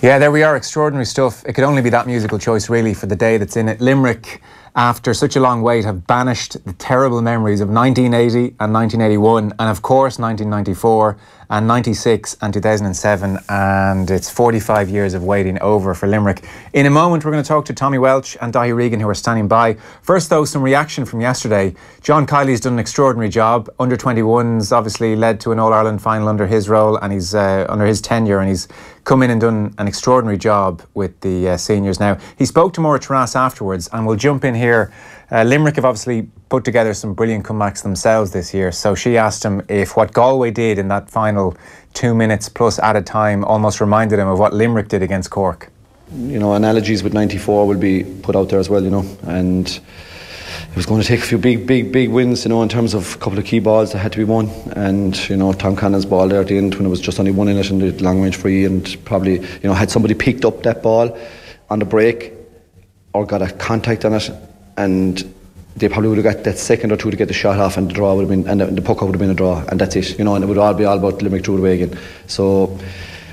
Yeah, there we are, extraordinary stuff. It could only be that musical choice really for the day that's in it. Limerick, after such a long wait, have banished the terrible memories of 1980 and 1981 and of course 1994 and 96 and 2007, and it's 45 years of waiting over for Limerick. In a moment we're going to talk to Tommy Walsh and Daithi Regan, who are standing by. First though, some reaction from yesterday. John Kiley's done an extraordinary job. Under 21s obviously led to an All-Ireland final under his role, and he's under his tenure, and he's come in and done an extraordinary job with the seniors now. He spoke to Maura Taras afterwards, and we'll jump in here. Limerick have obviously put together some brilliant comebacks themselves this year, so she asked him if what Galway did in that final 2 minutes plus added time almost reminded him of what Limerick did against Cork. You know, analogies with 94 will be put out there as well, you know, and it was going to take a few big wins, you know, in terms of a couple of key balls that had to be won. And, you know, Tom Cannon's ball there at the end when it was just only one in it and the long range free, and probably, you know, had somebody picked up that ball on the break or got a contact on it, and they probably would have got that second or two to get the shot off, and the draw would have been, and the puck would have been a draw, and that's it, you know, and it would all be all about Limerick through the way again. So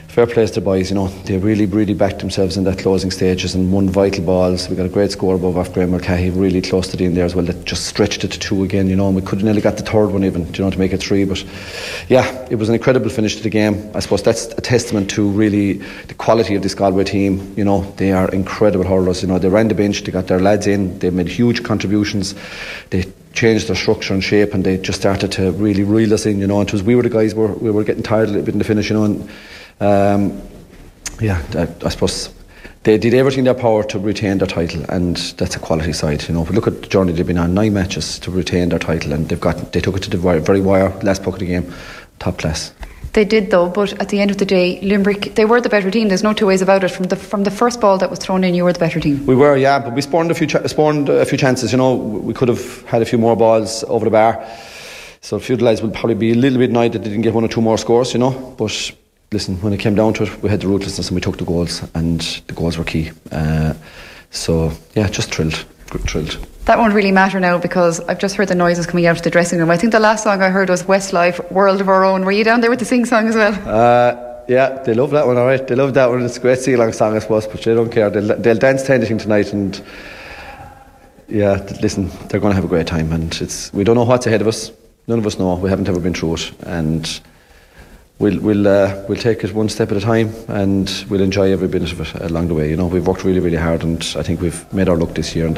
fair play to the boys, you know, they really backed themselves in that closing stages and won vital balls. We got a great score above off Liam McCarthy, really close to the end there as well, that just stretched it to 2 again, you know, and we could have nearly got the third one even, you know, to make it 3. But yeah, it was an incredible finish to the game. I suppose that's a testament to really the quality of this Galway team. You know, they are incredible hurlers. You know, they ran the bench, they got their lads in, they made huge contributions, they changed their structure and shape, and they just started to really reel us in, you know. And it was, we were the guys, we were getting tired a little bit in the finish, you know, and yeah, I suppose they did everything in their power to retain their title, and that's a quality side, you know. But look at the journey they've been on, 9 matches to retain their title, and they took it to the very wire, last puck of the game, top class. They did though, but at the end of the day, Limerick, they were the better team. There's no two ways about it. From the first ball that was thrown in, you were the better team. We were, yeah, but we spawned a few chances. You know, we could have had a few more balls over the bar. So a few of the lads will probably be a little bit annoyed that they didn't get 1 or 2 more scores, you know. But listen, when it came down to it, we had the ruthlessness and we took the goals, and the goals were key. So yeah, just thrilled. That won't really matter now, because I've just heard the noises coming out of the dressing room. I think the last song I heard was Westlife, World of Our Own. Were you down there with the sing song as well? Yeah, they love that one, alright. They love that one. It's a great sing-along song, I suppose, but they don't care. They'll dance to anything tonight, and yeah, listen, they're going to have a great time, and we don't know what's ahead of us. None of us know. We haven't ever been through it, and we'll take it one step at a time, and we'll enjoy every bit of it along the way. You know, we've worked really hard, and I think we've made our luck this year, and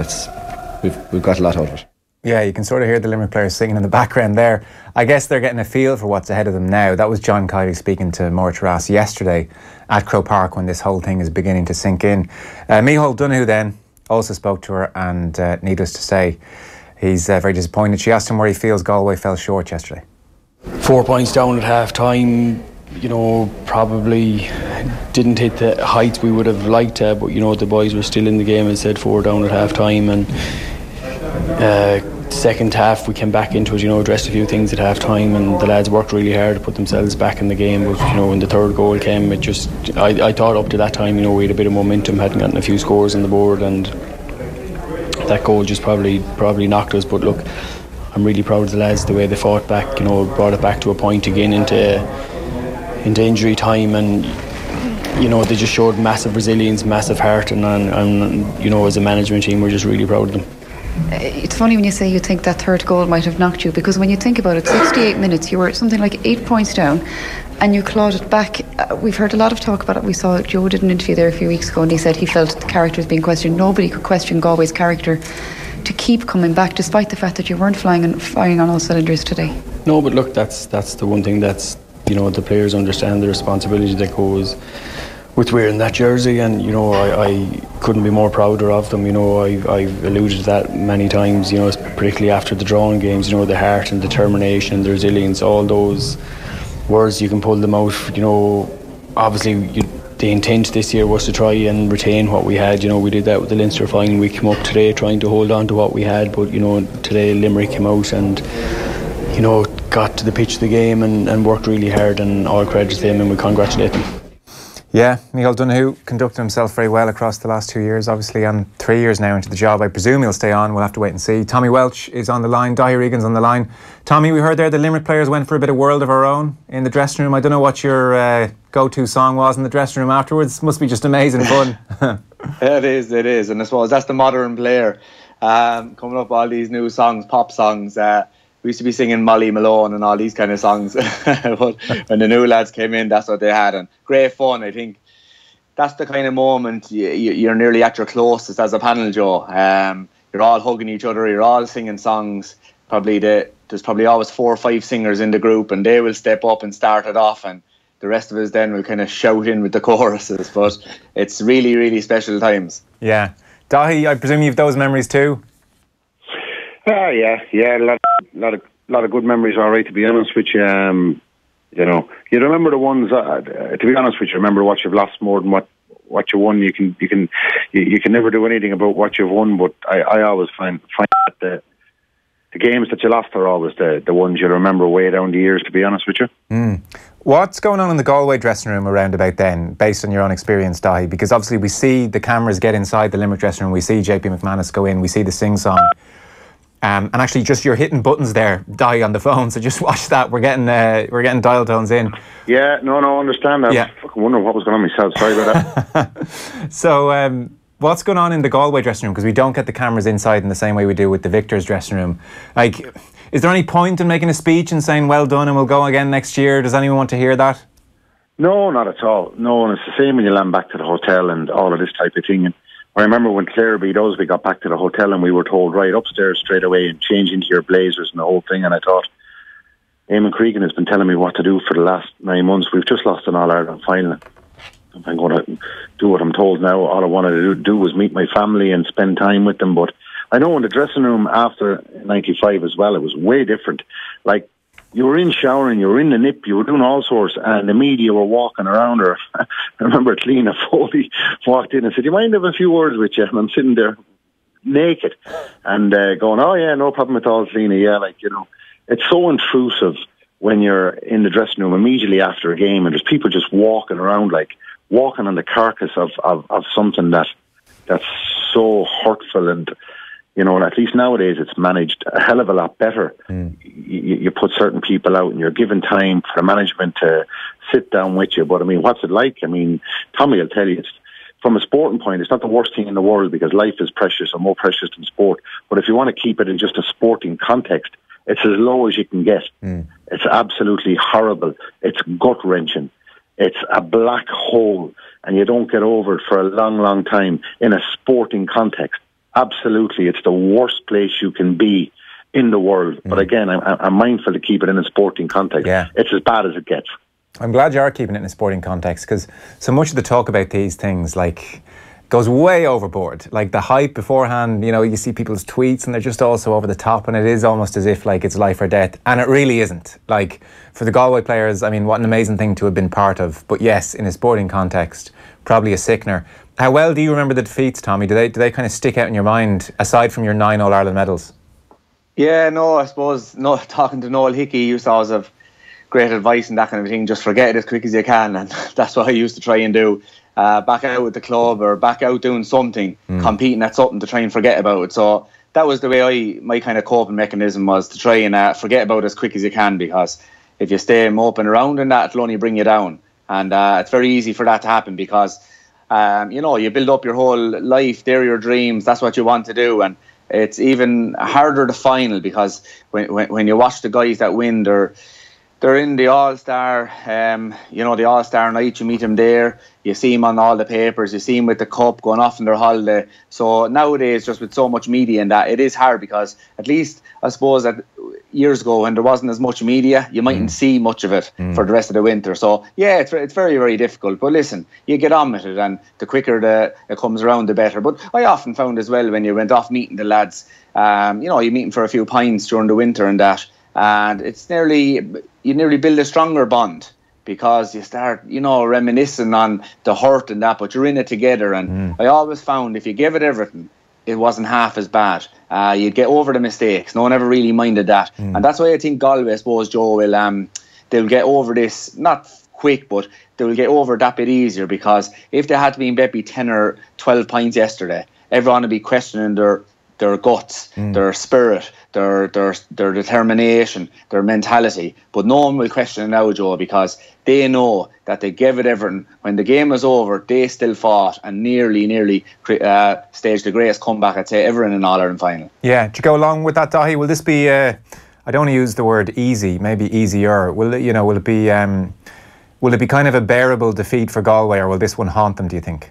we've got a lot out of it. Yeah, you can sort of hear the Limerick players singing in the background there. I guess they're getting a feel for what's ahead of them now. That was John Kiley speaking to Maura Taras yesterday at Croke Park when this whole thing is beginning to sink in. Micheál Donoghue then also spoke to her, and needless to say, he's very disappointed. She asked him where he feels Galway fell short yesterday. 4 points down at half time, you know, probably didn't hit the heights we would have liked to, but you know, the boys were still in the game and said 4 down at half time, and second half we came back into it, you know, addressed a few things at half time, and the lads worked really hard to put themselves back in the game. But you know, when the third goal came, it just, I thought up to that time, you know, we had a bit of momentum, hadn't gotten a few scores on the board, and that goal just probably knocked us. But look, I'm really proud of the lads, the way they fought back, you know, brought it back to a point again into injury time, and you know, they just showed massive resilience, massive heart, and you know, as a management team, we're just really proud of them. It's funny when you say you think that third goal might have knocked you, because when you think about it, 68 minutes, you were something like 8 points down, and you clawed it back. We've heard a lot of talk about it. We saw Joe did an interview there a few weeks ago, and he said he felt the character was being questioned. Nobody could question Galway's character to keep coming back, despite the fact that you weren't firing on all cylinders today. No, but look, that's the one thing that's, you know, the players understand the responsibility that goes with wearing that jersey, and you know, I couldn't be more prouder of them. You know, I've alluded to that many times, you know, particularly after the drawing games, you know, the heart and determination, the resilience, all those words, you can pull them out. You know, obviously the intent this year was to try and retain what we had. You know, we did that with the Leinster final. We came up today trying to hold on to what we had, but you know, today Limerick came out and, you know, got to the pitch of the game and worked really hard, and all credit to them, and we congratulate them. Yeah, Micheál Donoghue conducted himself very well across the last 2 years, obviously, and 3 years now into the job. I presume he'll stay on. We'll have to wait and see. Tommy Welch is on the line. Daithi Regan's on the line. Tommy, we heard there the Limerick players went for a bit of World of Our Own in the dressing room. I don't know what your go-to song was in the dressing room afterwards. Must be just amazing fun. It is. And I suppose that's the modern player. Coming up with all these new songs, pop songs. We used to be singing Molly Malone and all these kind of songs. But when the new lads came in, that's what they had. And great fun. I think that's the kind of moment you're nearly at your closest as a panel, Joe. You're all hugging each other. You're all singing songs. There's probably always 4 or 5 singers in the group, and they will step up and start it off. And the rest of us then will kind of shout in with the choruses. But it's really, really special times. Yeah. Daithi, I presume you've those memories too? Yeah, a lot of good memories. All right, to be honest with you, you know, you remember the ones. To be honest with you, remember what you've lost more than what you won. You can never do anything about what you've won, but I always find that the games that you lost are always the ones you remember way down the years. To be honest with you. What's going on in the Galway dressing room around about then, based on your own experience, Daithi? Because obviously we see the cameras get inside the Limerick dressing room. We see JP McManus go in. We see the sing-song. And actually, just you're hitting buttons there, Daithi, on the phone. So just watch that. We're getting dial tones in. Yeah, no, I understand that. Yeah. I was fucking wondering what was going on myself. Sorry about that. So, what's going on in the Galway dressing room? Because we don't get the cameras inside in the same way we do with the Victors dressing room. Like, is there any point in making a speech and saying well done and we'll go again next year? Does anyone want to hear that? No, not at all. No, and it's the same when you land back to the hotel and all of this type of thing. And I remember when Clare beat us, we got back to the hotel and we were told right upstairs straight away and change into your blazers and the whole thing. And I thought, Eamon Cregan has been telling me what to do for the last 9 months. We've just lost an All-Ireland final. I'm going to do what I'm told now. All I wanted to do was meet my family and spend time with them. But I know in the dressing room after 95 as well, it was way different. Like, you were in showering, you were in the nip, you were doing all sorts, and the media were walking around her. I remember Cleena Foley walked in and said, "Do you mind having a few words with you?" And I'm sitting there naked and going, "Oh yeah, no problem at all, Cleena." Yeah, like, you know, it's so intrusive when you're in the dressing room immediately after a game and there's people just walking around, like walking on the carcass of something that's so hurtful. And you know, and at least nowadays it's managed a hell of a lot better. You put certain people out and you're given time for the management to sit down with you. But I mean, what's it like? I mean, Tommy will tell you, it's, from a sporting point, it's not the worst thing in the world because life is precious or more precious than sport. But if you want to keep it in just a sporting context, it's as low as you can get. It's absolutely horrible. It's gut-wrenching. It's a black hole and you don't get over it for a long, long time in a sporting context. Absolutely, it's the worst place you can be in the world. But again, I'm mindful to keep it in a sporting context. Yeah. It's as bad as it gets. I'm glad you are keeping it in a sporting context because so much of the talk about these things like goes way overboard. Like the hype beforehand, you know, you see people's tweets and they're just also over the top and it is almost as if like it's life or death. And it really isn't. Like for the Galway players, I mean, what an amazing thing to have been part of. But yes, in a sporting context, probably a sickener. How well do you remember the defeats, Tommy? Do they kind of stick out in your mind, aside from your 9 All-Ireland medals? Yeah, no, I suppose talking to Noel Hickey, he used to always have great advice and that kind of thing. Just forget it as quick as you can, and that's what I used to try and do. Back out with the club or back out doing something, competing at something to try and forget about it. So that was the way my kind of coping mechanism was, to try and forget about it as quick as you can, because if you stay moping around in that, it'll only bring you down. And it's very easy for that to happen because you know, you build up your whole life, they're your dreams, that's what you want to do. And it's even harder the final because when you watch the guys that win, they're in the All-Star, you know, the All-Star night, you meet them there, you see them on all the papers, you see them with the cup going off on their holiday. So nowadays, just with so much media and that, it is hard because at least, I suppose, that years ago when there wasn't as much media, you mightn't see much of it for the rest of the winter. So yeah, it's very, very difficult. But listen, you get on with it and the quicker it comes around, the better. But I often found as well when you went off meeting the lads, you know, you meet them for a few pints during the winter and that, and you nearly build a stronger bond because you start, you know, reminiscing on the hurt and that, but you're in it together. And I always found if you gave it everything, it wasn't half as bad. You'd get over the mistakes. No one ever really minded that. And that's why I think Galway, I suppose, Joe, they'll get over this, not quick, but they will get over that bit easier, because if they had to be maybe 10 or 12 points yesterday, everyone would be questioning their guts, their spirit, their determination, their mentality. But no one will question it now, Joe, because they know that they gave it everything. When the game was over, they still fought and nearly staged the greatest comeback, I'd say, ever in an All-Ireland final. Yeah, to go along with that, Daithí, will this be, I don't want to use the word easy, maybe easier, will it be kind of a bearable defeat for Galway, or will this one haunt them, do you think?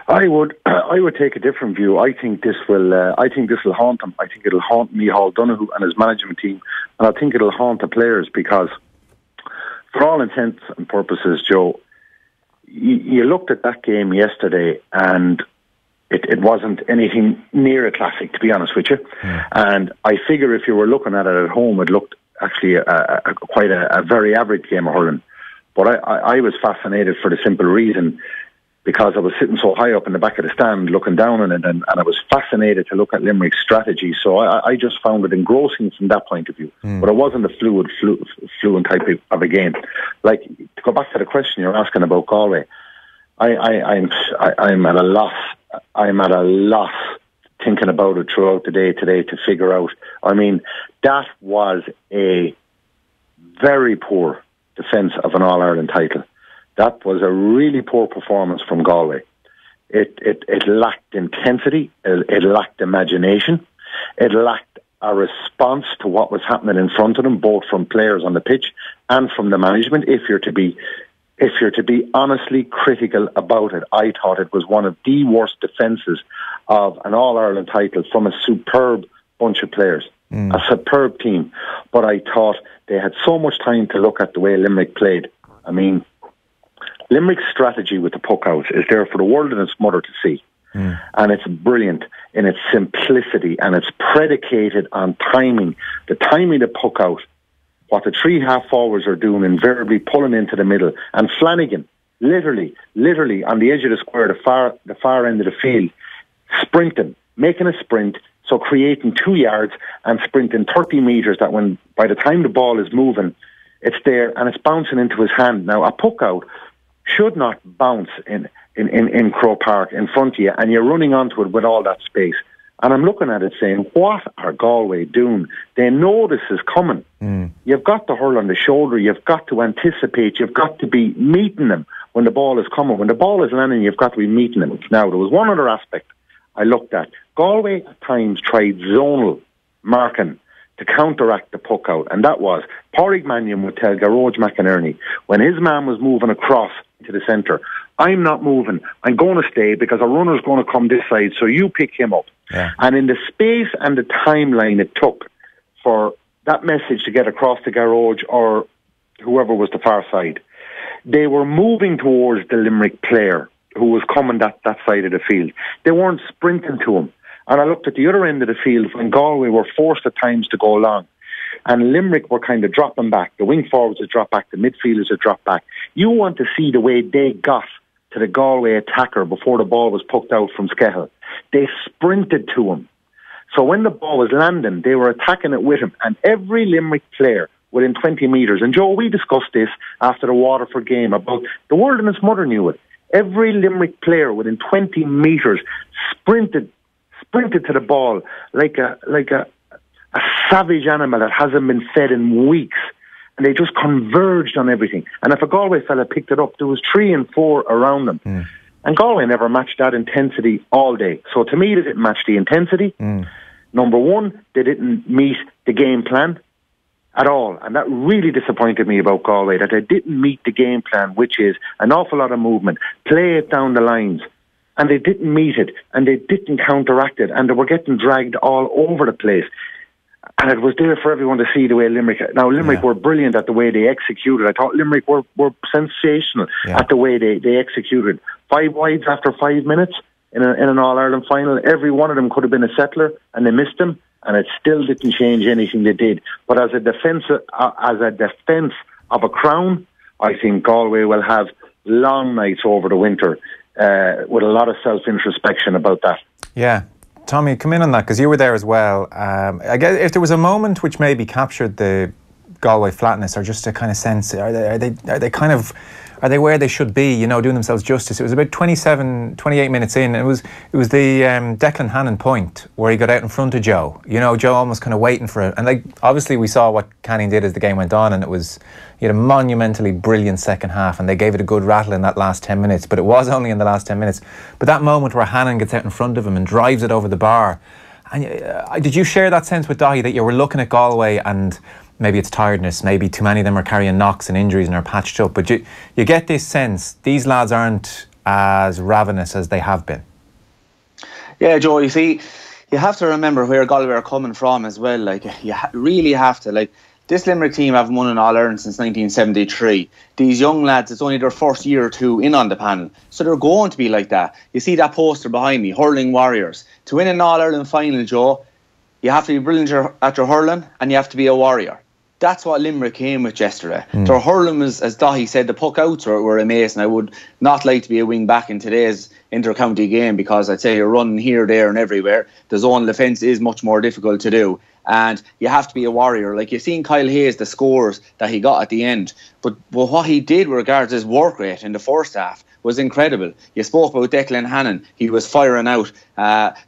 I would take a different view. I think this will haunt them. I think it'll haunt Micheál Donoghue and his management team, and I think it'll haunt the players, because for all intents and purposes, Joe, you looked at that game yesterday and it wasn't anything near a classic, to be honest with you. And I figure if you were looking at it at home, it looked actually quite a very average game of hurling. But I was fascinated for the simple reason, because I was sitting so high up in the back of the stand looking down on it, and I was fascinated to look at Limerick's strategy. So I just found it engrossing from that point of view. But it wasn't a fluent type of a game. Like, to go back to the question you're asking about Galway, I'm at a loss. I'm at a loss thinking about it throughout the day today to figure out. I mean, that was a very poor defence of an All-Ireland title. That was a really poor performance from Galway. It lacked intensity. It lacked imagination. It lacked a response to what was happening in front of them, both from players on the pitch and from the management. If you're to be honestly critical about it, I thought it was one of the worst defences of an All-Ireland title from a superb bunch of players, a superb team. But I thought they had so much time to look at the way Limerick played. I mean, Limerick's strategy with the puck out is there for the world and its mother to see. And it's brilliant in its simplicity, and it's predicated on timing. The timing of the puck out, what the three half-forwards are doing, invariably pulling into the middle. And Flanagan, literally on the edge of the square, the far end of the field, sprinting, making a sprint, so creating 2 yards and sprinting 30 metres, that when by the time the ball is moving, it's there and it's bouncing into his hand. Now, a puck out should not bounce in Croke Park in front of you, and you're running onto it with all that space. And I'm looking at it saying, what are Galway doing? They know this is coming. You've got to hurl on the shoulder. You've got to anticipate. You've got to be meeting them when the ball is coming. When the ball is landing, you've got to be meeting them. Now, there was one other aspect I looked at. Galway at times tried zonal marking to counteract the puck out, and that was Pádraig Mannion would tell Garage McInerney, when his man was moving across to the centre, I'm not moving, I'm going to stay because a runner's going to come this side, so you pick him up. And in the space and the timeline it took for that message to get across to Garage or whoever was the far side, they were moving towards the Limerick player who was coming that side of the field. They weren't sprinting to him. And I looked at the other end of the field when Galway were forced at times to go long, and Limerick were kind of dropping back. The wing forwards had dropped back, the midfielders had dropped back. You want to see the way they got to the Galway attacker before the ball was pucked out from Skehill. They sprinted to him. So when the ball was landing, they were attacking it with him. And every Limerick player within 20 metres, and Joe, we discussed this after the Waterford game about the world and its mother knew it. Every Limerick player within 20 metres sprinted to the ball like a savage animal that hasn't been fed in weeks, and they just converged on everything. And if a Galway fella picked it up, there was 3 and 4 around them. And Galway never matched that intensity all day. So to me, they didn't match the intensity. Number one, they didn't meet the game plan at all, and that really disappointed me about Galway, that they didn't meet the game plan, which is an awful lot of movement, play it down the lines. And they didn't meet it, and they didn't counteract it, and they were getting dragged all over the place. And it was there for everyone to see the way Limerick... Now, Limerick were brilliant at the way they executed. I thought Limerick were sensational at the way they executed. 5 wides after 5 minutes in an All-Ireland final. Every one of them could have been a settler, and they missed them, and it still didn't change anything they did. But as a defence of a crown, I think Galway will have long nights over the winter, with a lot of self-introspection about that. Yeah. Tommy, come in on that, because you were there as well. I guess if there was a moment which maybe captured the Galway flatness, or just to kind of sense, are they where they should be, you know, doing themselves justice? It was about 28 minutes in, and it was the Declan Hannon point where he got out in front of Joe. You know, Joe almost kind of waiting for it. And like, obviously we saw what Canning did as the game went on, and he had a monumentally brilliant second half, and they gave it a good rattle in that last 10 minutes, but it was only in the last 10 minutes. But that moment where Hannon gets out in front of him and drives it over the bar, and did you share that sense with Daithi that you were looking at Galway and maybe it's tiredness, maybe too many of them are carrying knocks and injuries and are patched up, but you get this sense these lads aren't as ravenous as they have been? Yeah, Joe, you see, you have to remember where Galway are coming from as well. Like, you really have to. Like, this Limerick team haven't won an All-Ireland since 1973. These young lads, it's only their first year or two in on the panel, so they're going to be like that. You see that poster behind me, Hurling Warriors. To win an All-Ireland final, Joe, you have to be brilliant at your hurling, and you have to be a warrior. That's what Limerick came with yesterday. Their hurling was, as Daithi said, the puck outs were amazing. I would not like to be a wing back in today's inter-county game, because I'd say you're running here, there and everywhere. The zonal defence is much more difficult to do, and you have to be a warrior. Like, you've seen Kyle Hayes, the scores that he got at the end, but what he did with regards to his work rate in the first half was incredible. You spoke about Declan Hannon. He was firing out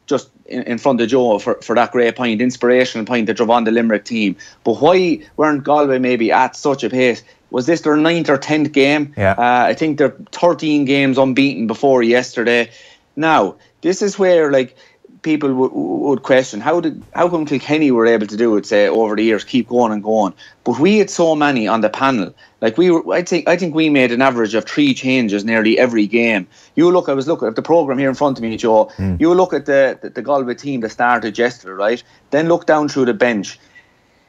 just in front of Joe for that great point, inspirational point that drove on the Limerick team. But why weren't Galway maybe at such a pace? Was this their 9th or 10th game? Yeah. I think they're 13 games unbeaten before yesterday. Now, this is where, like, people would question how come Kilkenny were able to do it, say, over the years, keep going and going. But we had so many on the panel. Like, I think we made an average of 3 changes nearly every game. I was looking at the programme here in front of me, Joe. You look at the Galway team that started yesterday, right? Then look down through the bench.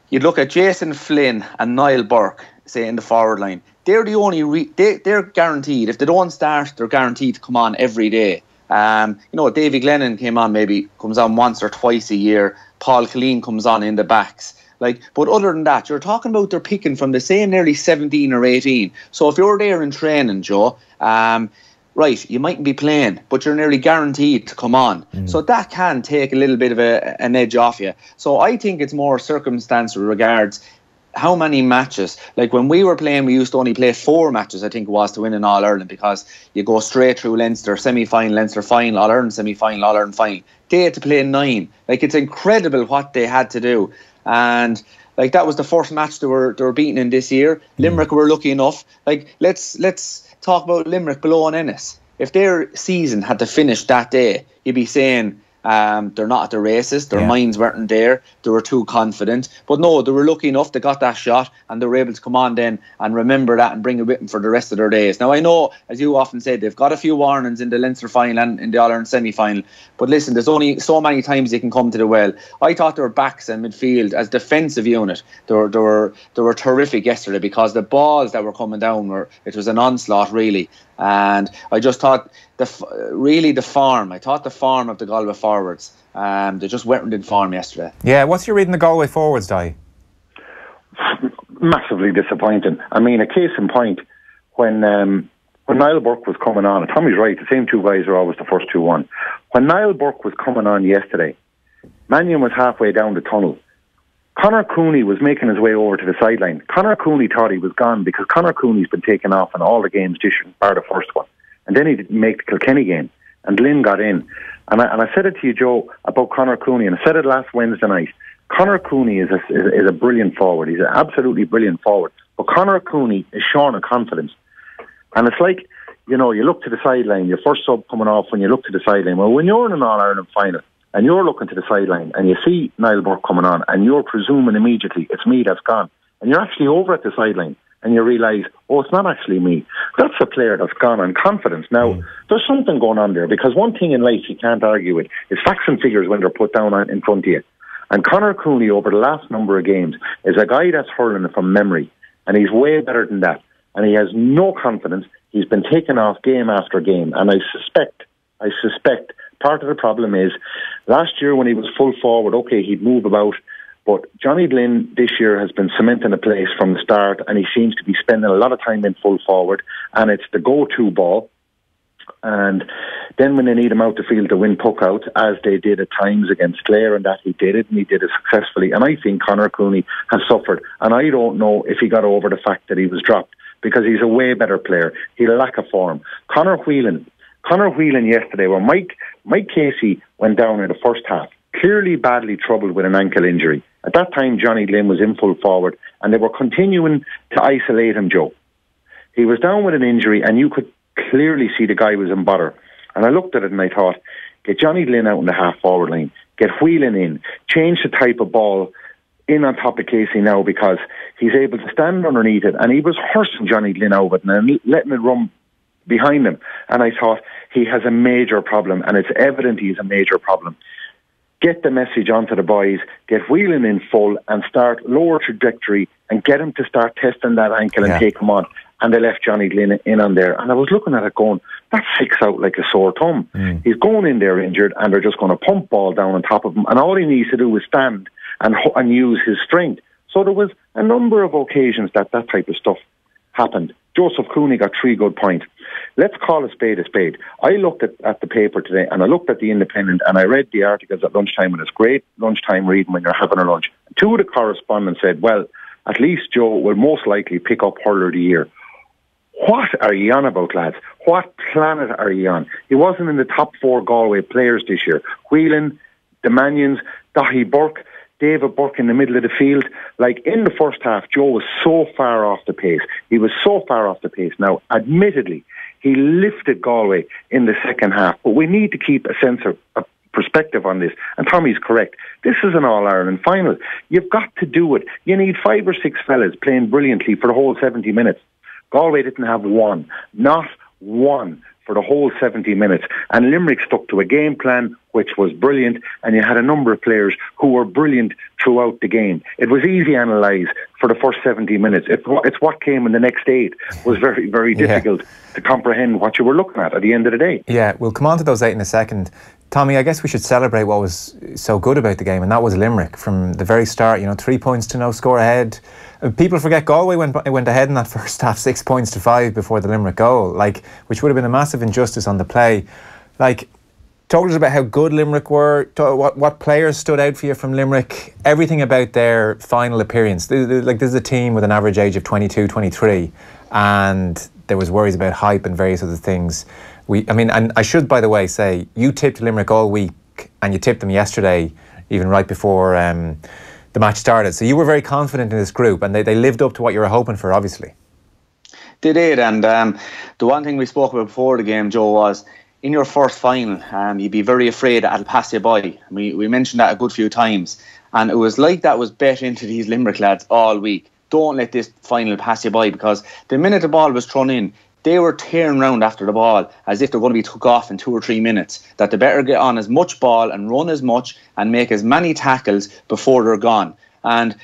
You'd look at Jason Flynn and Niall Burke, say, in the forward line. They're the only they're guaranteed. If they don't start, they're guaranteed to come on every day. You know, Davy Glennon comes on once or twice a year. Paul Killeen comes on in the backs. Like, but other than that, you're talking about they're picking from the same nearly 17 or 18. So if you're there in training, Joe, right, you mightn't be playing, but you're nearly guaranteed to come on. So that can take a little bit of an edge off you. So I think it's more circumstance with regards how many matches. Like, when we were playing, we used to only play 4 matches, I think it was, to win an All-Ireland, because you go straight through Leinster semi-final, Leinster final, All-Ireland semi-final, All-Ireland final. They had to play 9. Like, it's incredible what they had to do. And like, that was the first match they were beaten in this year. Limerick were lucky enough. Like, let's talk about Limerick below and Ennis. If their season had to finish that day, you'd be saying they're not at the races, their minds weren't there, they were too confident. But no, they were lucky enough, they got that shot, and they were able to come on then and remember that and bring it with them for the rest of their days. Now, I know, as you often said, they've got a few warnings in the Leinster final and in the All-Ireland semi-final, but listen, there's only so many times you can come to the well. I thought their backs and midfield as defensive unit, they were terrific yesterday, because the balls that were coming down it was an onslaught, really. And I just thought the form of the Galway forwards, they just weren't in form yesterday. Yeah, what's your reading the Galway forwards, Dai? Massively disappointing. I mean, a case in point, when Niall Burke was coming on, and Tommy's right, the same 2 guys are always the first 2 on. When Niall Burke was coming on yesterday, Mannion was halfway down the tunnel. Conor Cooney was making his way over to the sideline. Conor Cooney thought he was gone, because Conor Cooney's been taken off in all the games this year, bar the first one. And then he didn't make the Kilkenny game. And Lynn got in. And I said it to you, Joe, about Conor Cooney, and I said it last Wednesday night. Conor Cooney is a brilliant forward. He's an absolutely brilliant forward. But Conor Cooney is shorn of confidence. And it's like, you know, you look to the sideline, your first sub coming off, when you look to the sideline. Well, when you're in an All-Ireland final, and you're looking to the sideline, and you see Niall Burke coming on, and you're presuming immediately it's me that's gone, and you're actually over at the sideline, and you realise, oh, it's not actually me. That's a player that's gone on confidence. Now, there's something going on there, because one thing in life you can't argue with is facts and figures when they're put down in front of you. And Conor Cooney, over the last number of games, is a guy that's hurling from memory, and he's way better than that. And he has no confidence. He's been taken off game after game, and I suspect part of the problem is, last year when he was full forward, okay, he'd move about, but Johnny Glynn this year has been cementing a place from the start, and he seems to be spending a lot of time in full forward, and it's the go-to ball. And then when they need him out the field to win puck out, as they did at times against Clare, and that he did it, and he did it successfully. And I think Conor Cooney has suffered. And I don't know if he got over the fact that he was dropped, because he's a way better player. He had a lack of form. Conor Whelan yesterday, when Mike Casey went down in the first half, clearly badly troubled with an ankle injury. At that time, Johnny Glynn was in full forward, and they were continuing to isolate him, Joe. He was down with an injury, and you could clearly see the guy was in bother. And I looked at it and I thought, get Johnny Glynn out in the half-forward line, get Whelan in, change the type of ball in on top of Casey now, because he's able to stand underneath it, and he was horsing Johnny Glynn out of it and letting it run behind him. And I thought, he has a major problem, and it's evident he's a major problem. Get the message onto the boys, get Whelan in full and start lower trajectory and get him to start testing that ankle and take him on. And they left Johnny Glynn in on there. And I was looking at it going, that sticks out like a sore thumb. He's going in there injured, and they're just going to pump ball down on top of him. And all he needs to do is stand and use his strength. So there was a number of occasions that type of stuff happened. Joseph Cooney got 3 good points. Let's call a spade a spade. I looked at the paper today, and I looked at the Independent, and I read the articles at lunchtime, and it's great lunchtime reading when you're having a lunch. 2 of the correspondents said, well, at least Joe will most likely pick up Hurler of the Year. What are you on about, lads? What planet are you on? He wasn't in the top 4 Galway players this year. Whelan, the Manions, Daithí Burke, David Burke in the middle of the field. Like, in the first half, Joe was so far off the pace. He was so far off the pace. Now, admittedly, he lifted Galway in the second half, but we need to keep a sense of perspective on this. And Tommy's correct. This is an All-Ireland final. You've got to do it. You need 5 or 6 fellas playing brilliantly for the whole 70 minutes. Galway didn't have one, not one, for the whole 70 minutes. And Limerick stuck to a game plan which was brilliant, and you had a number of players who were brilliant throughout the game. It was easy analyse for the first 70 minutes. It's what came in the next 8 was very, very difficult to comprehend what you were looking at the end of the day. Yeah, we'll come on to those 8 in a second. Tommy, I guess we should celebrate what was so good about the game, and that was Limerick from the very start. 3 points to no score ahead. People forget Galway went ahead in that first half 6 points to 5 before the Limerick goal, which would have been a massive injustice on the play. Talk to us about how good Limerick were, what players stood out for you from Limerick, everything about their final appearance. This is a team with an average age of 22, 23, and there was worries about hype and various other things. And I should, by the way, say, you tipped Limerick all week, and you tipped them yesterday, even right before the match started. So you were very confident in this group, and they lived up to what you were hoping for, obviously. They did, and the one thing we spoke about before the game, Joe, was in your first final, you'd be very afraid that it'll pass you by. We mentioned that a good few times, and it was like that was bet into these Limerick lads all week. Don't let this final pass you by, because the minute the ball was thrown in, they were tearing around after the ball as if they're going to be took off in 2 or 3 minutes, that they better get on as much ball and run as much and make as many tackles before they're gone. And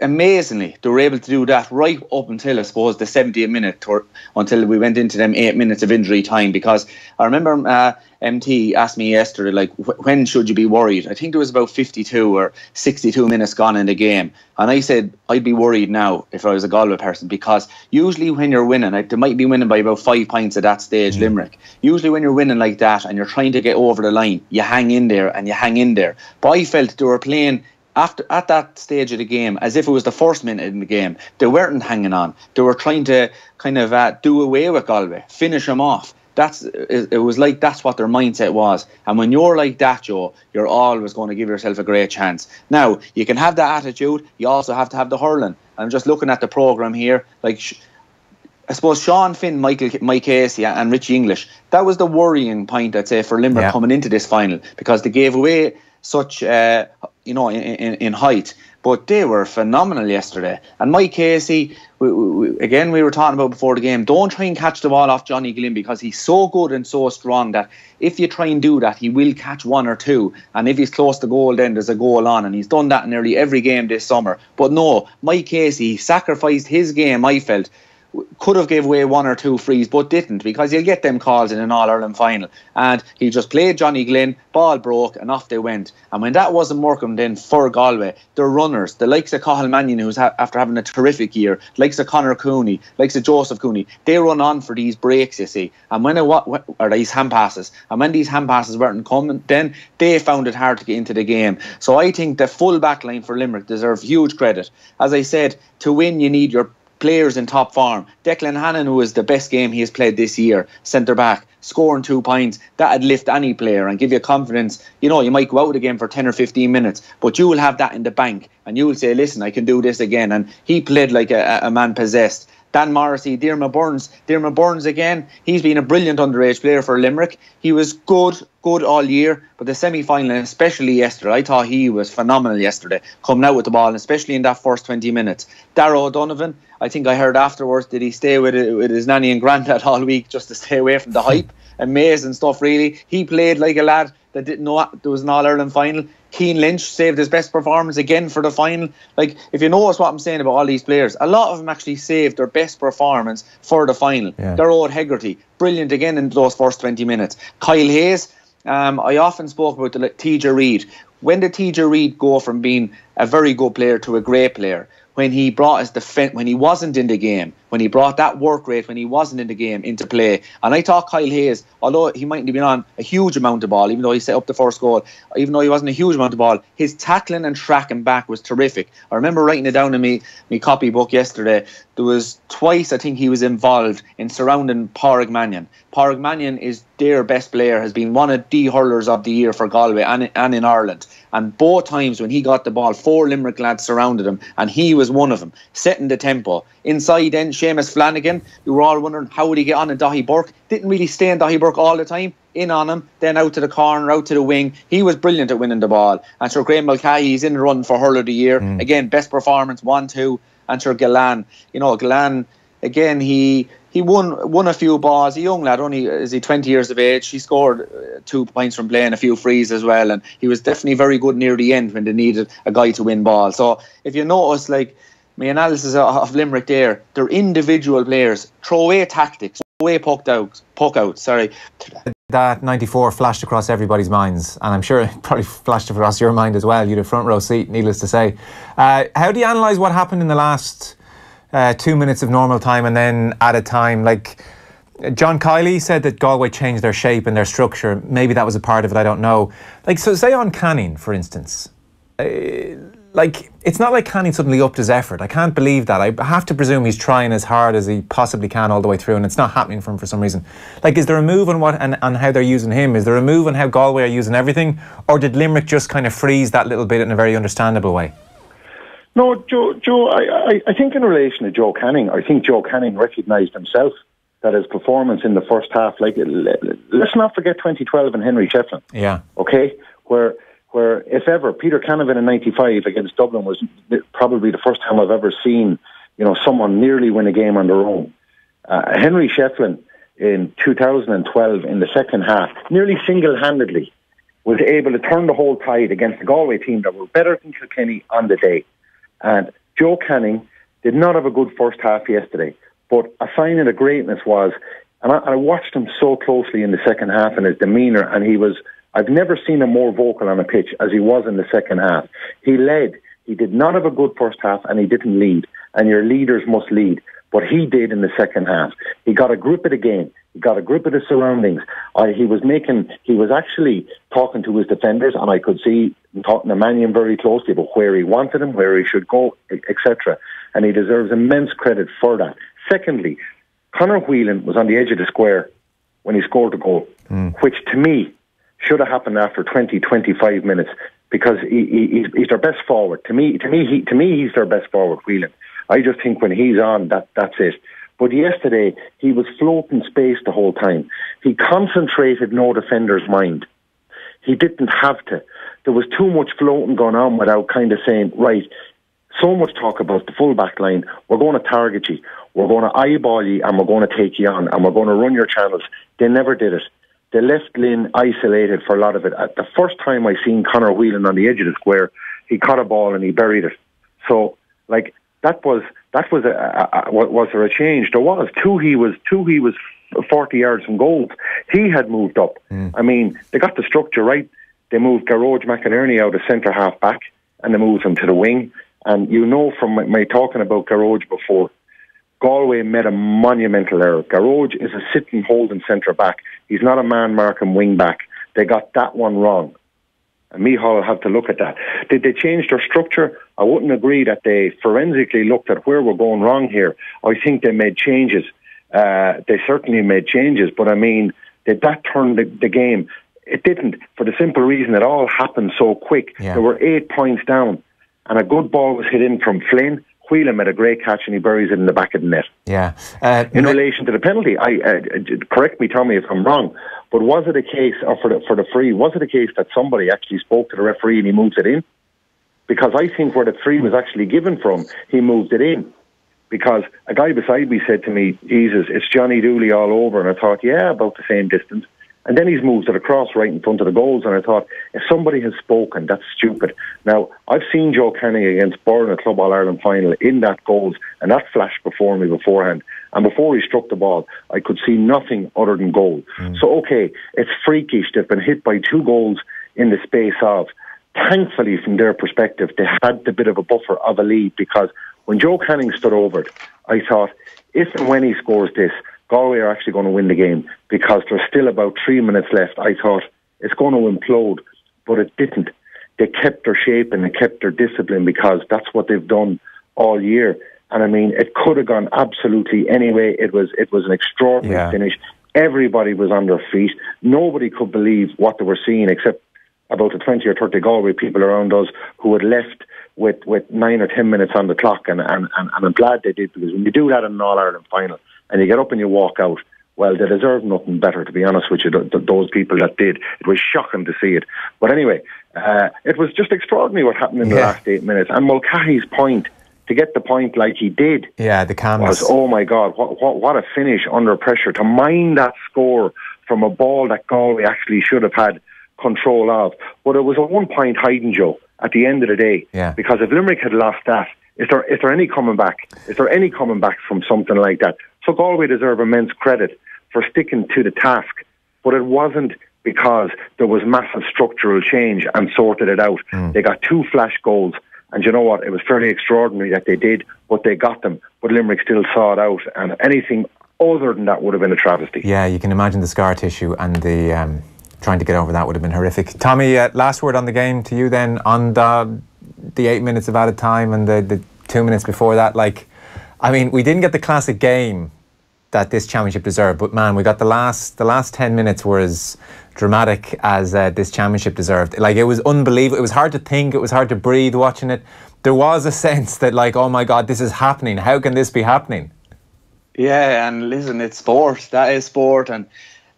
amazingly, they were able to do that right up until, I suppose, the 70th minute, or until we went into them 8 minutes of injury time. Because I remember MT asked me yesterday, when should you be worried? I think there was about 52 or 62 minutes gone in the game. And I said, I'd be worried now if I was a Galway person, because usually when you're winning, they might be winning by about 5 points at that stage, Limerick. Usually when you're winning like that and you're trying to get over the line, you hang in there and you hang in there. But I felt they were playing at that stage of the game as if it was the first minute in the game. They weren't hanging on. They were trying to kind of do away with Galway, finish them off. It was like that's what their mindset was. And when you're like that, Joe, you're always going to give yourself a great chance. Now, you can have that attitude. You also have to have the hurling. I'm just looking at the programme here. I suppose Sean Finn, Mike Casey and Richie English, that was the worrying point, I'd say, for Limerick coming into this final, because they gave away such, in height. But they were phenomenal yesterday. And Mike Casey, we were talking about before the game, don't try and catch the ball off Johnny Glynn, because he's so good and so strong that if you try and do that, he will catch 1 or 2. And if he's close to goal, then there's a goal on. And he's done that in nearly every game this summer. But no, Mike Casey sacrificed his game, I felt, could have gave away 1 or 2 frees, but didn't, because you'll get them calls in an All-Ireland final. And he just played Johnny Glynn, ball broke, and off they went. And when that wasn't working then for Galway, the runners, the likes of Cathal Mannion, who's after having a terrific year, likes of Conor Cooney, likes of Joseph Cooney, they run on for these breaks, you see, and or these hand passes. And when these hand passes weren't coming, then they found it hard to get into the game. So I think the full back line for Limerick deserve huge credit. As I said, to win you need your players in top form. Declan Hannon, who is the best game he has played this year, centre back, scoring 2 points, that'd lift any player and give you confidence. You know, you might go out again for 10 or 15 minutes, but you will have that in the bank and you will say, listen, I can do this again. And he played like a man possessed. Dan Morrissey, Diarmaid Burns again, he's been a brilliant underage player for Limerick. He was good all year, but the semi-final, especially yesterday, I thought he was phenomenal yesterday, coming out with the ball, and especially in that first 20 minutes. Darragh O'Donovan, I think I heard afterwards, did he stay with his nanny and granddad all week just to stay away from the hype? Amazing stuff, really. He played like a lad that didn't know there was an All-Ireland final. Keane Lynch saved his best performance again for the final. Like, if you notice what I'm saying about all these players, a lot of them actually saved their best performance for the final. Yeah. Darragh Hegarty, brilliant again in those first 20 minutes. Kyle Hayes, I often spoke about TJ Reid. When did TJ Reid go from being a very good player to a great player? When he brought his defence, when he wasn't in the game, when he brought that work rate when he wasn't in the game into play. And I thought Kyle Hayes, although he mightn't have been on a huge amount of ball, even though he set up the first goal, even though he wasn't a huge amount of ball, his tackling and tracking back was terrific. I remember writing it down in my copybook yesterday. There was twice, I think, he was involved in surrounding Pádraig Mannion. Pádraig Mannion is their best player, has been one of the hurlers of the year for Galway and in Ireland. And both times when he got the ball, 4 Limerick lads surrounded him, and he was one of them, setting the tempo. Inside then, Seamus Flanagan, we were all wondering how would he get on in Daithí Burke. Didn't really stay in Daithí Burke all the time. In on him, then out to the corner, out to the wing. He was brilliant at winning the ball. And Sir Graham Mulcahy, he's in the run for Hurler of the Year. Again, best performance, 1-2. And Sir Gillan, Gillan, again, he won a few balls. A young lad, only is he 20 years of age. He scored 2 points from playing a few frees as well, and he was definitely very good near the end when they needed a guy to win balls. So if you notice, like my analysis of Limerick there, they're individual players. Throw away tactics, throw away puck outs. That 94 flashed across everybody's minds, and I'm sure it probably flashed across your mind as well. You had a front row seat, needless to say. How do you analyse what happened in the last 2 minutes of normal time and then added time? Like, John Kiley said that Galway changed their shape and their structure. Maybe that was a part of it, I don't know. Like, so say on Canning, for instance, like, it's not like Canning suddenly upped his effort. I can't believe that. I have to presume he's trying as hard as he possibly can all the way through, and it's not happening for him for some reason. Like, is there a move on what and how they're using him? Is there a move on how Galway are using everything? Or did Limerick just kind of freeze that little bit in a very understandable way? No, Joe, I think in relation to Joe Canning, I think Joe Canning recognised himself that his performance in the first half, like, let's not forget 2012 and Henry Shefflin. Yeah. Okay? Where if ever, Peter Canavan in 95 against Dublin was probably the first time I've ever seen, someone nearly win a game on their own. Henry Shefflin in 2012 in the second half, nearly single-handedly, was able to turn the whole tide against the Galway team that were better than Kilkenny on the day. And Joe Canning did not have a good first half yesterday, but a sign of the greatness was, and I watched him so closely in the second half and his demeanour, and I've never seen him more vocal on a pitch as he was in the second half. He led. He did not have a good first half, and he didn't lead. And your leaders must lead. But he did in the second half. He got a grip of the game. He got a grip of the surroundings. He was actually talking to his defenders, and I could see him talking to Mannion very closely about where he wanted him, where he should go, etc. And he deserves immense credit for that. Secondly, Conor Whelan was on the edge of the square when he scored the goal, which to me should have happened after 20, 25 minutes, because he's their best forward. To me, he's their best forward, Whelan. I just think when he's on, that's it. But yesterday, he was floating space the whole time. He concentrated no defender's mind. He didn't have to. There was too much floating going on without kind of saying, right, so much talk about the full back line. We're going to target you. We're going to eyeball you, and we're going to take you on, and we're going to run your channels. They never did it. They left Lynn isolated for a lot of it. The first time I seen Conor Whelan on the edge of the square, he caught a ball and he buried it. So, like, was there a change? There was. Two he was 40 yards from goals. He had moved up. I mean, they got the structure right. They moved Garage McInerney out of centre half back, and they moved him to the wing. And you know from my talking about Garage before, Galway made a monumental error. Garage is a sitting holding centre back. He's not a man marking wing back. They got that one wrong. And Micheál will have to look at that. Did they change their structure? I wouldn't agree that they forensically looked at where we're going wrong here. I think they made changes. They certainly made changes. But I mean, did that turn the game? It didn't, for the simple reason it all happened so quick. Yeah. There were 8 points down, and a good ball was hit in from Flynn. Whelan made a great catch, and he buries it in the back of the net. Yeah. In relation to the penalty, correct me, Tommy, if I'm wrong, but was it a case, or for the free, was it a case that somebody actually spoke to the referee and he moved it in? Because I think where the free was actually given from, he moved it in. Because a guy beside me said to me, Jesus, it's Johnny Dooley all over. And I thought, yeah, about the same distance. And then he's moved it across right in front of the goals. And I thought, if somebody has spoken, that's stupid. Now, I've seen Joe Canning against Byrne at Club All-Ireland final in that goals. And that flashed before me beforehand. And before he struck the ball, I could see nothing other than goal. So, okay, it's freakish. They've been hit by 2 goals in the space of. Thankfully, from their perspective, they had the bit of a buffer of a lead, because when Joe Canning stood over it, I thought, if and when he scores this, Galway are actually going to win the game, because there's still about 3 minutes left. I thought it's going to implode, but it didn't. They kept their shape and they kept their discipline, because that's what they've done all year. And I mean, it could have gone absolutely anyway. It was an extraordinary finish. Everybody was on their feet. Nobody could believe what they were seeing, except about the 20 or 30 Galway people around us who had left with 9 or 10 minutes on the clock. And I'm glad they did, because when you do that in an All-Ireland final and you get up and you walk out, well, they deserve nothing better, to be honest with you, those people that did. It was shocking to see it. But anyway, it was just extraordinary what happened in the last 8 minutes. And Mulcahy's point, to get the point like he did, the calmness, was, oh my God, what a finish under pressure. To mind that score from a ball that Galway actually should have had control of. But it was a 1 point hiding, Joe, at the end of the day. Because if Limerick had lost that, is there any coming back? Is there any coming back from something like that? So Galway deserve immense credit for sticking to the task. But it wasn't because there was massive structural change and sorted it out. They got 2 flash goals. And you know what? It was fairly extraordinary that they did, but they got them. But Limerick still saw it out. And anything other than that would have been a travesty. Yeah, you can imagine the scar tissue and the trying to get over that would have been horrific. Tommy, last word on the game to you then, on the 8 minutes of added time and the 2 minutes before that. Like, I mean, we didn't get the classic game that this championship deserved, but man, we got the last 10 minutes were as dramatic as this championship deserved. Like, it was unbelievable. It was hard to think. It was hard to breathe watching it. There was a sense that, like, oh my God, this is happening. How can this be happening? Yeah, and listen, it's sport. That is sport. And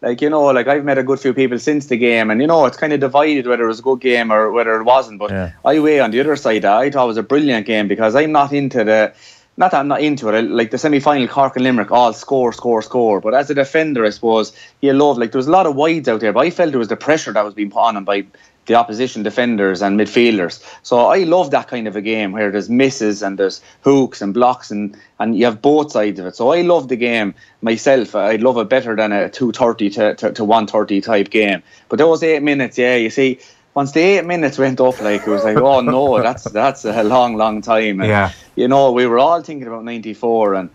like, you know, like, I've met a good few people since the game, and, you know, it's kind of divided whether it was a good game or whether it wasn't. But I weigh on the other side. I thought it was a brilliant game, because I'm not into not that I'm not into it. Like the semi-final, Cork and Limerick, all score. But as a defender, I suppose, you love, like, there was a lot of wides out there, but I felt there was the pressure that was being put on them by the opposition defenders and midfielders. So I love that kind of a game where there's misses and there's hooks and blocks, and you have both sides of it. So I love the game myself. I'd love it better than a 2:30 to 1:30 type game. But those 8 minutes, you see, once the 8 minutes went up, like, it was like, oh no, that's a long time. And, you know, we were all thinking about 94, and,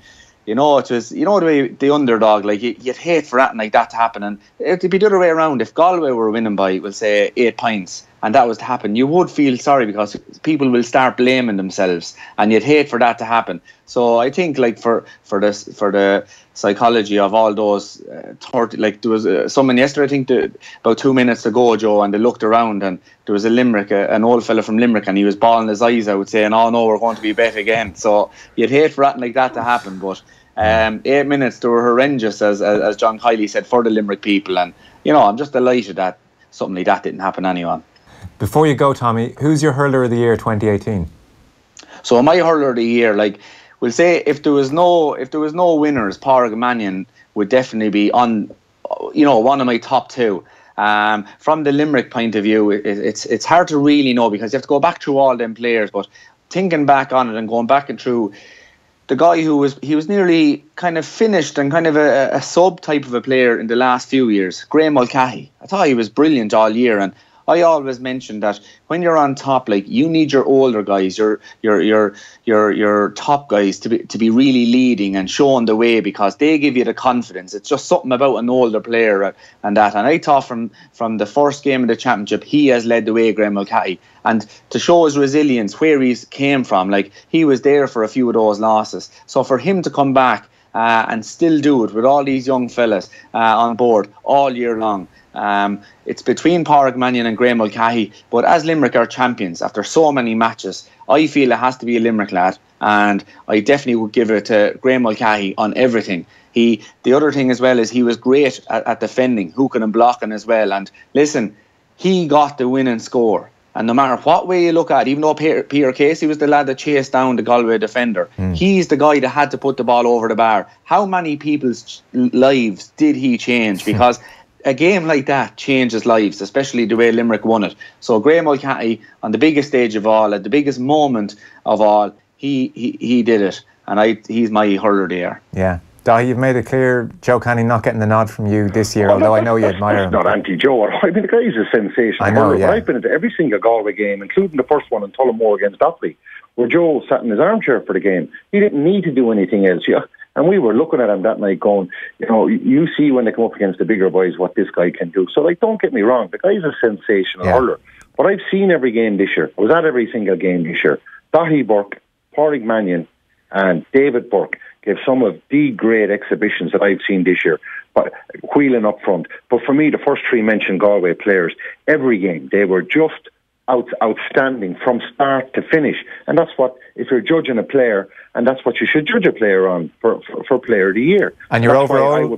you know, it was, you know, the underdog, like, you'd hate for that like that to happen. And it'd be the other way around. If Galway were winning by, we'll say, 8 points, and that was to happen, you would feel sorry, because people will start blaming themselves, and you'd hate for that to happen. So I think, like, for the psychology of all those 30, like, there was someone yesterday, I think, about 2 minutes to go, Joe, and they looked around, and there was a Limerick, an old fella from Limerick, and he was bawling his eyes out, saying, oh no, we're going to be bet again. So you'd hate for that like that to happen. But 8 minutes, they were horrendous, as John Kiley said, for the Limerick people. And, you know, I'm just delighted that something like that didn't happen anyway. Before you go, Tommy, who's your hurler of the year 2018? So my hurler of the year, like, we'll say, if there was no winners, Pádraig Mannion would definitely be on, you know, one of my top 2. From the Limerick point of view, it's hard to really know, because you have to go back through all them players. But thinking back on it and going back and through, the guy he was nearly kind of finished and kind of a sub type of a player in the last few years, Graham Mulcahy. I thought he was brilliant all year, and I always mention that when you're on top, like, you need your older guys, your top guys to be really leading and showing the way, because they give you the confidence. It's just something about an older player and that. And I thought from the first game of the championship, he has led the way, Graham Mulcahy. And to show his resilience, where he came from, like, he was there for a few of those losses. So for him to come back and still do it with all these young fellas on board all year long. It's between Pádraig Mannion and Graham Mulcahy, but as Limerick are champions after so many matches, I feel it has to be a Limerick lad, and I definitely would give it to Graham Mulcahy on everything. The other thing as well is he was great at defending, hooking and blocking as well, and listen, he got the winning score. And no matter what way you look at it, even though Peter Casey was the lad that chased down the Galway defender, he's the guy that had to put the ball over the bar. How many people's lives did he change? Because a game like that changes lives, especially the way Limerick won it. So Graham Mulcahy, on the biggest stage of all, at the biggest moment of all, he did it. And he's my hurler there. Yeah. Daithi, you've made it clear Joe Canning not getting the nod from you this year, although I know you admire him. Not anti-Joe. I mean, the guy's a sensational I know, hurler. yeah. But I've been into every single Galway game, including the first one in Tullamore against Offaly, where Joe sat in his armchair for the game. He didn't need to do anything else. Yeah. And we were looking at him that night going, you know, you see when they come up against the bigger boys what this guy can do. So, like, don't get me wrong, the guy's a sensational hurler. But I've seen every game this year. I was at every single game this year. Daithi Burke, Pádraig Mannion and David Burke gave some of the great exhibitions that I've seen this year, but wheeling up front. But for me, the first three mentioned Galway players, every game, they were just outstanding from start to finish. And that's what, if you're judging a player, and that's what you should judge a player on for Player of the Year. And your overall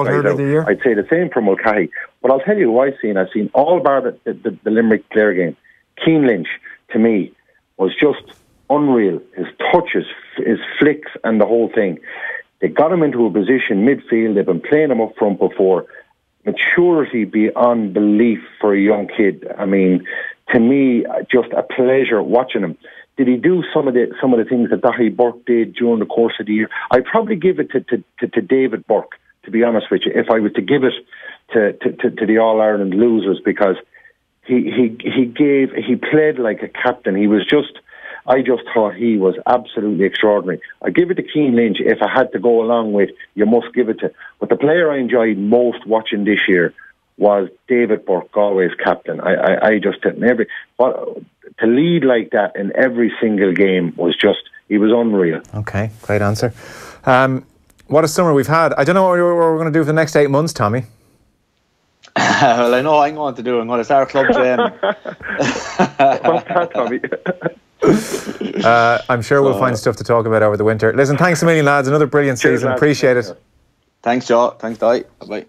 hurler of the year? I'd say the same for Mulcahy. But I'll tell you who I've seen all bar the Limerick player game. Cian Lynch, to me, was just unreal. His touches, his flicks and the whole thing. They got him into a position midfield. They've been playing him up front before. Maturity beyond belief for a young kid. I mean, to me, just a pleasure watching him. Did he do some of the things that Daithi Burke did during the course of the year? I'd probably give it to David Burke, to be honest with you, if I was to give it to the All-Ireland losers, because he played like a captain. I just thought he was absolutely extraordinary. I give it to Cian Lynch if I had to go along with, you must give it to. But the player I enjoyed most watching this year was David Burke, Galway's captain. I just didn't to lead like that in every single game he was unreal. Okay, great answer. What a summer we've had. I don't know what we're going to do for the next 8 months, Tommy. Well, I know what I'm going to do. I'm going to start club training. What's that, Tommy? I'm sure we'll find stuff to talk about over the winter. Listen, thanks a million, lads. Another brilliant season. Appreciate it. Thanks, Joe. Thanks, Dai. Bye.